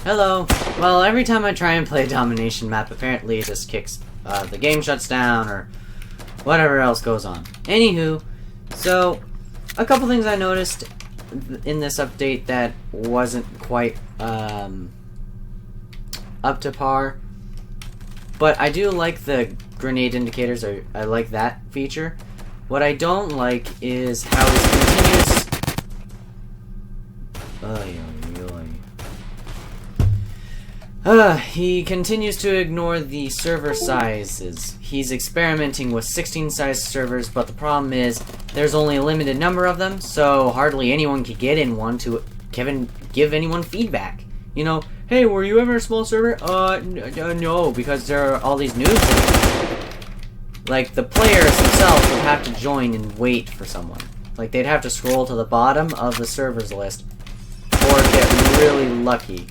Hello. Well, every time I try and play a Domination map, apparently it just kicks, the game shuts down, or whatever else goes on. Anywho, so, a couple things I noticed in this update that wasn't quite, up to par. But I do like the grenade indicators, I like that feature. What I don't like is how his continuous... he continues to ignore the server sizes. He's experimenting with 16 size servers, but the problem is there's only a limited number of them, so hardly anyone can get in one to give anyone feedback. You know, hey, were you ever a small server? No, because there are all these noobs. Like, the players themselves would have to join and wait for someone. Like, they'd have to scroll to the bottom of the servers list, or get really lucky.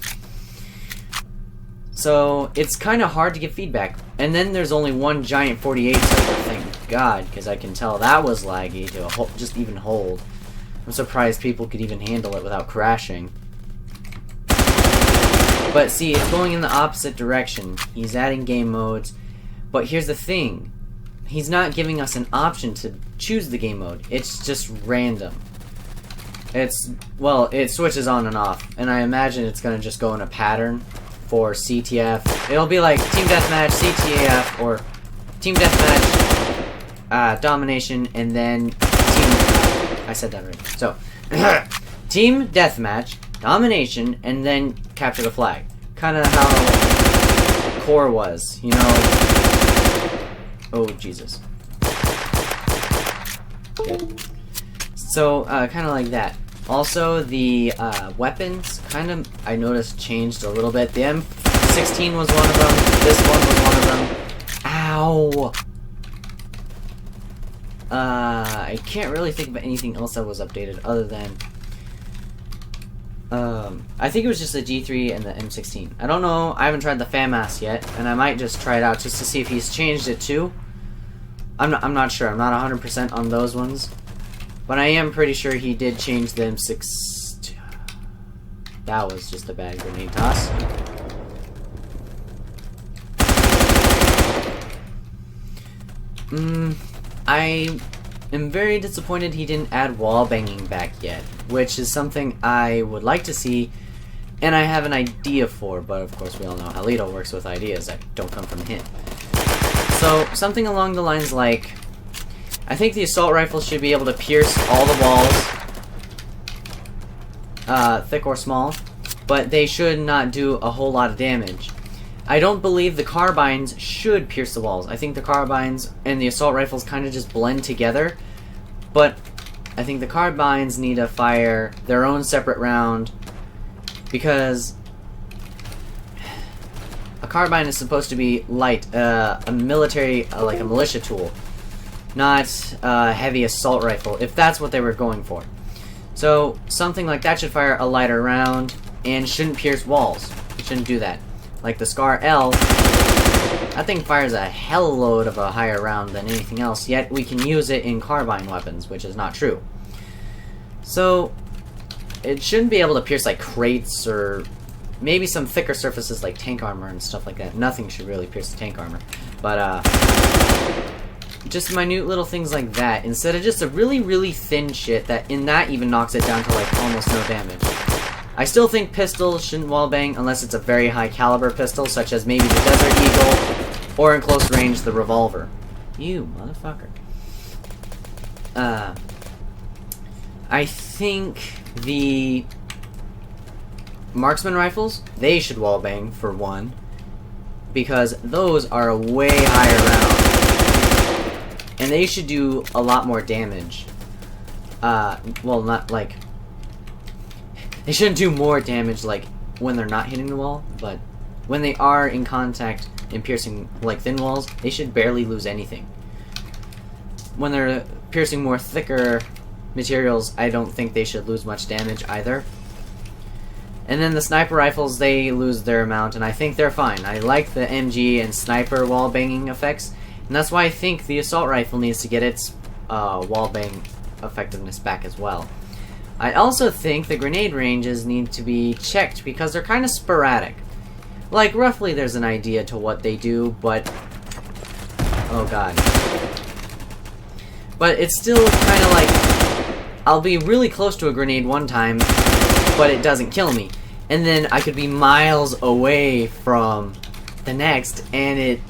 So, it's kind of hard to get feedback. And then there's only one giant 48 server, thank God, because I can tell that was laggy to just even hold. I'm surprised people could even handle it without crashing. But see, it's going in the opposite direction. He's adding game modes. But here's the thing. He's not giving us an option to choose the game mode. It's just random. Well, it switches on and off. And I imagine it's going to just go in a pattern for CTF. It'll be like Team Deathmatch, CTF, or Team Deathmatch, Domination, and then I said that right. So, Team Deathmatch, Domination, and then Capture the Flag. Kind of how Core was, you know. Oh, Jesus. Good. So, kind of like that. Also, the weapons, kind of, I noticed, changed a little bit. The M16 was one of them. This one was one of them. Ow! I can't really think of anything else that was updated other than... I think it was just the G3 and the M16. I don't know, I haven't tried the FAMAS yet, and I might just try it out just to see if he's changed it too. I'm not sure, I'm not 100% on those ones. But I am pretty sure he did change the M6... That was just a bad grenade toss. I am very disappointed he didn't add wall banging back yet, which is something I would like to see, and I have an idea for, but of course we all know how Lito works with ideas that don't come from him. So, something along the lines like, I think the assault rifle should be able to pierce all the walls, thick or small, but they should not do a whole lot of damage. I don't believe the carbines should pierce the walls. I think the carbines and the assault rifles kind of just blend together, but I think the carbines need to fire their own separate round, because a carbine is supposed to be light, a military, like a militia tool, not a heavy assault rifle, if that's what they were going for. So, something like that should fire a lighter round, and shouldn't pierce walls. It shouldn't do that. Like the Scar L, that thing fires a hell load of a higher round than anything else, yet we can use it in carbine weapons, which is not true. So, it shouldn't be able to pierce like crates, or maybe some thicker surfaces like tank armor and stuff like that. Nothing should really pierce the tank armor. But, just minute little things like that, instead of just a really, really thin shit that even knocks it down to like almost no damage. I still think pistols shouldn't wallbang unless it's a very high caliber pistol, such as maybe the Desert Eagle, or in close range, the revolver. You motherfucker. I think the marksman rifles, they should wallbang for one, because those are a way higher round, and they should do a lot more damage. Well, not like... They shouldn't do more damage, like, when they're not hitting the wall, but when they are in contact and piercing, like, thin walls, they should barely lose anything. When they're piercing more thicker materials, I don't think they should lose much damage either. And then the sniper rifles, they lose their amount, and I think they're fine. I like the MG and sniper wall banging effects, and that's why I think the assault rifle needs to get its wall bang effectiveness back as well. I also think the grenade ranges need to be checked because they're kind of sporadic. Like, roughly there's an idea to what they do, but... oh god. But it's still kind of like... I'll be really close to a grenade one time, but it doesn't kill me. And then I could be miles away from the next, and it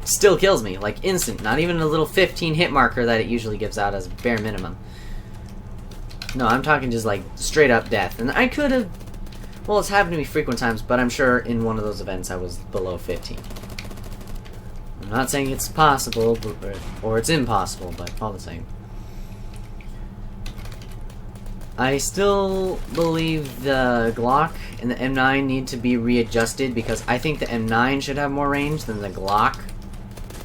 still kills me. Like, instant. Not even a little 15 hit marker that it usually gives out as bare minimum. No, I'm talking just like straight up death. And I could have... well, it's happened to me frequent times, but I'm sure in one of those events I was below 15. I'm not saying it's possible, or it's impossible, but all the same. I still believe the Glock and the M9 need to be readjusted because I think the M9 should have more range than the Glock,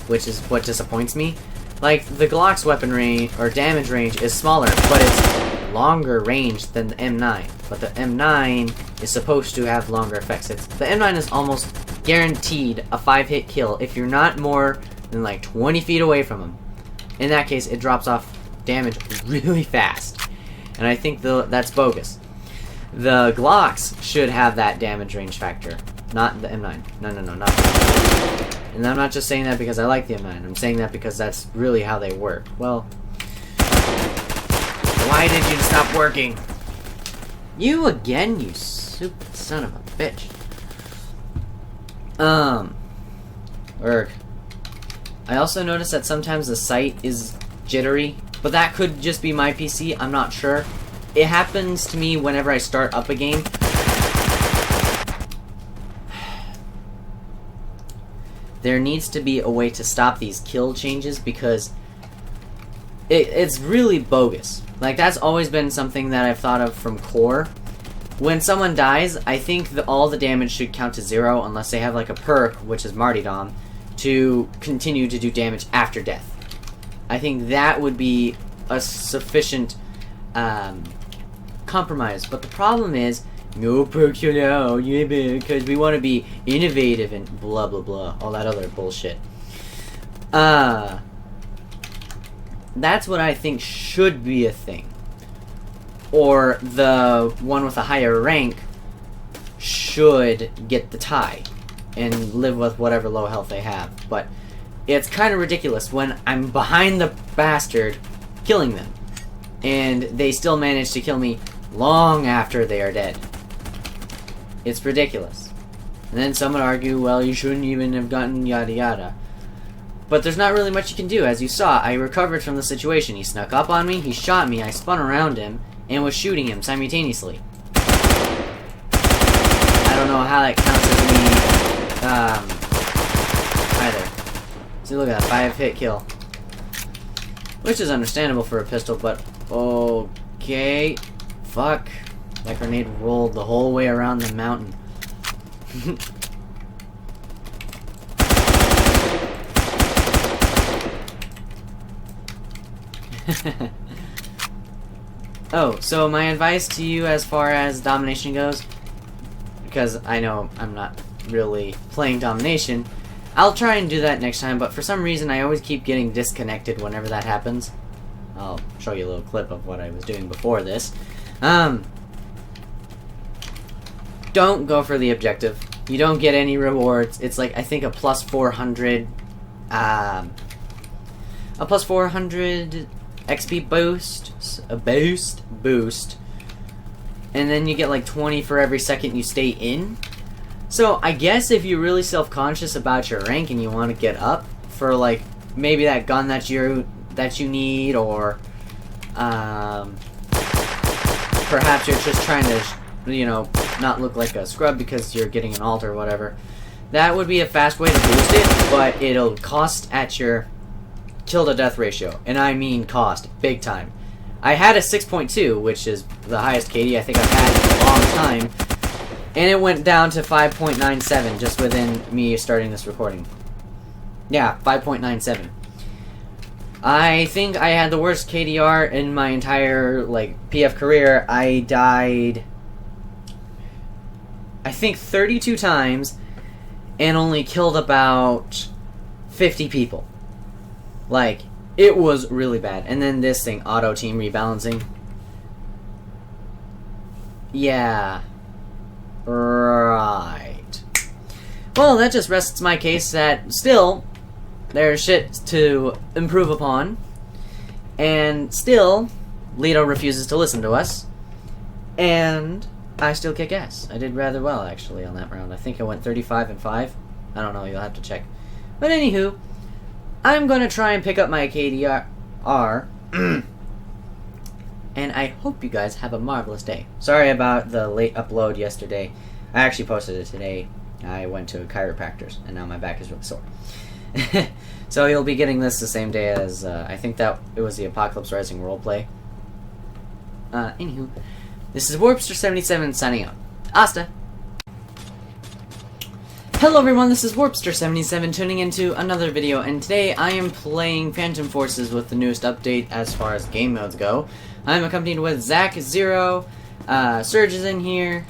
which is what disappoints me. Like, the Glock's weapon range, or damage range, is smaller, but it's longer range than the M9. But the M9 is supposed to have longer effects. The M9 is almost guaranteed a 5-hit kill if you're not more than like 20 feet away from him. In that case, it drops off damage really fast. And I think that's bogus. The Glocks should have that damage range factor, not the M9. No, not the M9. And I'm not just saying that because I like the M9. I'm saying that because that's really how they work. Well, why did you stop working? You again, you stupid son of a bitch. Erg. I also noticed that sometimes the sight is jittery, but that could just be my PC, I'm not sure. It happens to me whenever I start up a game. There needs to be a way to stop these kill changes because it's really bogus. Like, that's always been something that I've thought of from core. When someone dies, I think all the damage should count to 0 unless they have like a perk, which is Martyrdom, to continue to do damage after death. I think that would be a sufficient compromise. But the problem is, no perks for now, yeah, because we want to be innovative and blah blah blah, all that other bullshit. That's what I think should be a thing. Or the one with a higher rank should get the tie and live with whatever low health they have. But it's kind of ridiculous when I'm behind the bastard killing them and they still manage to kill me long after they are dead. It's ridiculous. And then some would argue, well, you shouldn't even have gotten yada yada. But there's not really much you can do. As you saw, I recovered from the situation. He snuck up on me, he shot me, I spun around him, and was shooting him simultaneously. I don't know how that counts as me, either. See, look at that, 5-hit kill. Which is understandable for a pistol, but okay. Fuck. That grenade rolled the whole way around the mountain. Oh, so my advice to you as far as Domination goes, because I know I'm not really playing Domination, I'll try and do that next time, but for some reason I always keep getting disconnected whenever that happens. I'll show you a little clip of what I was doing before this. Don't go for the objective. You don't get any rewards. It's like, I think a plus 400 XP boost, and then you get like 20 for every second you stay in. So I guess if you're really self-conscious about your rank and you want to get up for like maybe that gun that you need, or perhaps you're just trying to, you know, not look like a scrub because you're getting an alt or whatever, that would be a fast way to boost it, but it'll cost at your kill to death ratio, and I mean cost big time. I had a 6.2, which is the highest KD I think I've had in a long time, and it went down to 5.97 just within me starting this recording. Yeah, 5.97. I think I had the worst KDR in my entire like PF career. I died, I think, 32 times and only killed about 50 people. Like, it was really bad. And then this thing, auto team rebalancing. Yeah. Right. Well, that just rests my case that still there's shit to improve upon, and still Leto refuses to listen to us, and I still kick ass. I did rather well, actually, on that round. I think I went 35-5. I don't know, you'll have to check. But anywho, I'm going to try and pick up my KDR, and I hope you guys have a marvelous day. Sorry about the late upload yesterday. I actually posted it today. I went to a chiropractor's, and now my back is really sore. So you'll be getting this the same day as, I think that it was the Apocalypse Rising roleplay. Anywho, this is Warpster77 signing out. Hasta! Hello everyone, this is Warpster77 tuning into another video, and today I am playing Phantom Forces with the newest update as far as game modes go. I'm accompanied with Zach, Zero, Surge is in here,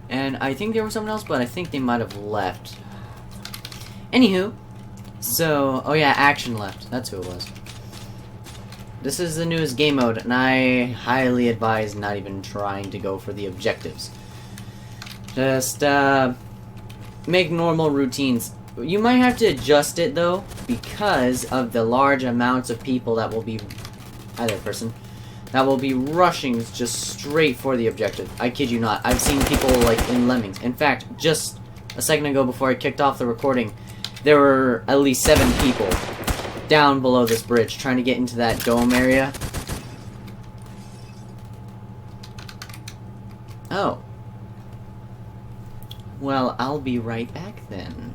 and I think there was someone else, but I think they might have left. Anywho, so, oh yeah, Action left, that's who it was. This is the newest game mode, and I highly advise not even trying to go for the objectives. Just, make normal routines. You might have to adjust it, though, because of the large amounts of people that will be... Hi there, person. That will be rushing just straight for the objective. I kid you not. I've seen people, like, in Lemmings. In fact, just a second ago before I kicked off the recording, there were at least 7 people down below this bridge trying to get into that dome area. Oh. Well, I'll be right back then.